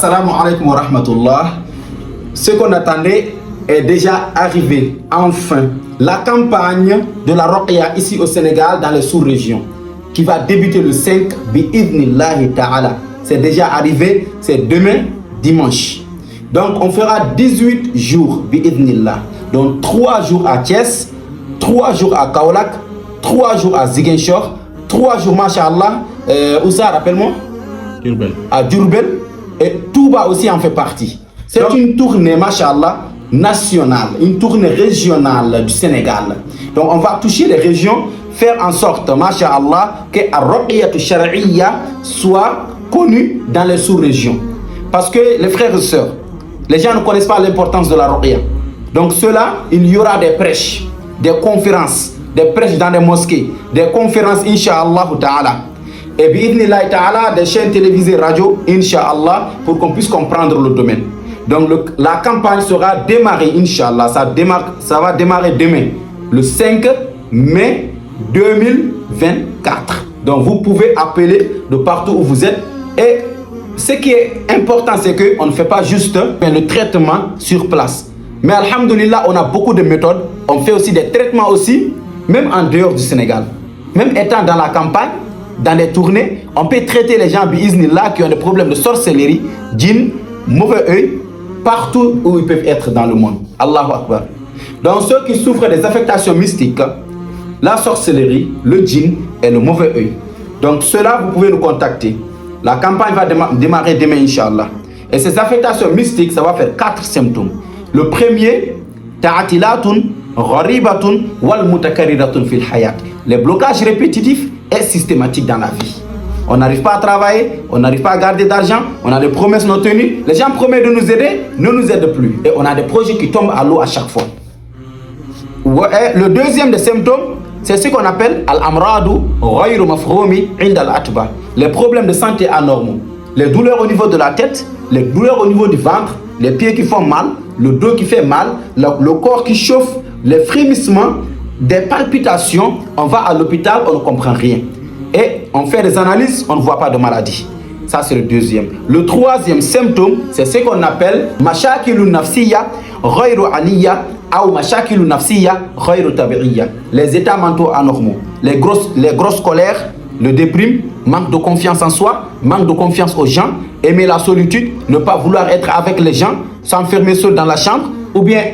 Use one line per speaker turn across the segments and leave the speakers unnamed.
Assalamu alaikum wa rahmatullah. Ce qu'on attendait est déjà arrivé. Enfin, la campagne de la Ruqya ici au Sénégal, dans les sous-régions, qui va débuter le 5 bi-idhnillahi ta'ala. C'est déjà arrivé, c'est demain, dimanche. Donc, on fera 18 jours bi-idhnillah. Donc, 3 jours à Thiès, 3 jours à Kaolack, 3 jours à Ziguinchor, 3 jours, masha'Allah, où ça, rappelle-moi?
Diourbel.
À Diourbel, et Touba aussi en fait partie. C'est une tournée, masha'Allah, nationale, une tournée régionale du Sénégal. Donc on va toucher les régions, faire en sorte, masha'Allah, que Ar-Ruqya Shar'iyya soit connue dans les sous-régions. Parce que les frères et sœurs, les gens ne connaissent pas l'importance de la Ruqya. Donc cela, il y aura des prêches, des conférences, des prêches dans des mosquées, des conférences, Inch'Allah ta'ala. Et bi'idhnillahi ta'ala, des chaînes télévisées, radio, Inch'Allah, pour qu'on puisse comprendre le domaine. Donc la campagne sera démarrée, Inch'Allah, ça va démarrer demain, le 5 mai 2024. Donc vous pouvez appeler de partout où vous êtes. Et ce qui est important, c'est qu'on ne fait pas juste le traitement sur place. Mais alhamdoulilah, on a beaucoup de méthodes. On fait aussi des traitements aussi, même en dehors du Sénégal. Même étant dans la campagne, dans les tournées, on peut traiter les gens bi'iznillah qui ont des problèmes de sorcellerie, djinn, mauvais œil, partout où ils peuvent être dans le monde. Allahu Akbar. Donc ceux qui souffrent des affectations mystiques, la sorcellerie, le djinn et le mauvais œil. Donc ceux-là, vous pouvez nous contacter. La campagne va démarrer demain, Inch'Allah. Et ces affectations mystiques, ça va faire 4 symptômes. Le premier, ta'atilatun, gharibatun, wal mutakariratun fil hayat. Les blocages répétitifs et systématiques dans la vie. On n'arrive pas à travailler, on n'arrive pas à garder d'argent, on a des promesses non tenues. Les gens promettent de nous aider, ne nous aident plus. Et on a des projets qui tombent à l'eau à chaque fois. Et le deuxième des symptômes, c'est ce qu'on appelle al-amradu ghayru mafhumi inda al-atba. Les problèmes de santé anormaux. Les douleurs au niveau de la tête, les douleurs au niveau du ventre, les pieds qui font mal, le dos qui fait mal, le corps qui chauffe, les frémissements, des palpitations. On va à l'hôpital, on ne comprend rien. Et on fait des analyses, on ne voit pas de maladie. Ça, c'est le deuxième. Le troisième symptôme, c'est ce qu'on appelle mashakilu nafsiya ghayru aliyya ou mashakilu nafsiya ghayru tabi'iyya. Les états mentaux anormaux, les grosses colères, le déprime, manque de confiance en soi, manque de confiance aux gens, aimer la solitude, ne pas vouloir être avec les gens, s'enfermer seul dans la chambre, ou bien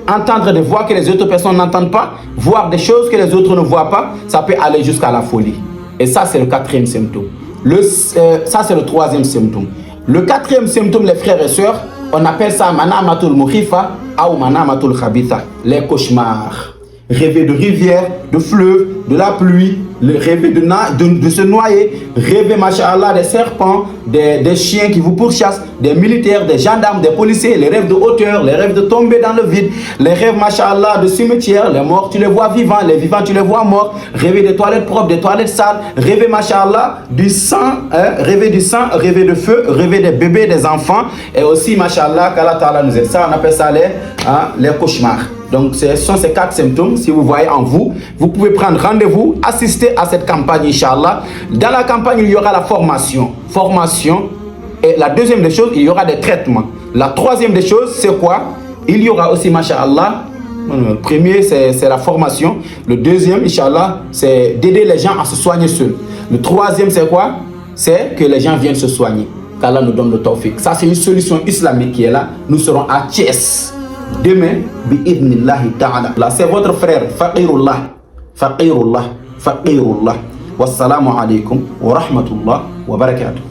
entendre des voix que les autres personnes n'entendent pas, voir des choses que les autres ne voient pas, ça peut aller jusqu'à la folie. Et ça, c'est le quatrième symptôme. Ça, c'est le troisième symptôme. Le quatrième symptôme, les frères et sœurs, on appelle ça manamatul mukhifa ou manamatul khabitha, les cauchemars. Rêver de rivières, de fleuves, de la pluie, rêver de se noyer, rêver, masha'Allah, des serpents, des chiens qui vous pourchassent, des militaires, des gendarmes, des policiers, les rêves de hauteur, les rêves de tomber dans le vide, les rêves, masha'Allah, de cimetière, les morts, tu les vois vivants, les vivants, tu les vois morts, rêver des toilettes propres, des toilettes sales, rêver, masha'Allah, du sang, rêver du sang, rêver de feu, rêver des bébés, des enfants, et aussi, masha'Allah, qu'Allah Ta'ala nous aide. Ça, on appelle ça les cauchemars. Donc ce sont ces 4 symptômes. Si vous voyez en vous, vous pouvez prendre rendez-vous, assister à cette campagne, Inch'Allah. Dans la campagne, il y aura la formation. Et la deuxième des choses, il y aura des traitements. La troisième des choses, c'est quoi? Il y aura aussi, masha'Allah, le premier, c'est la formation. Le deuxième, Inch'Allah, c'est d'aider les gens à se soigner seuls. Le troisième, c'est quoi? C'est que les gens viennent se soigner. Qu'Allah nous donne le tawfiq. Ça, c'est une solution islamique qui est là. Nous serons à Thiès. Demain, bi'idhnillahi ta'ala. Là, c'est votre frère, Faqirullah. Wassalamu alaikum wa rahmatullah wa barakatuh.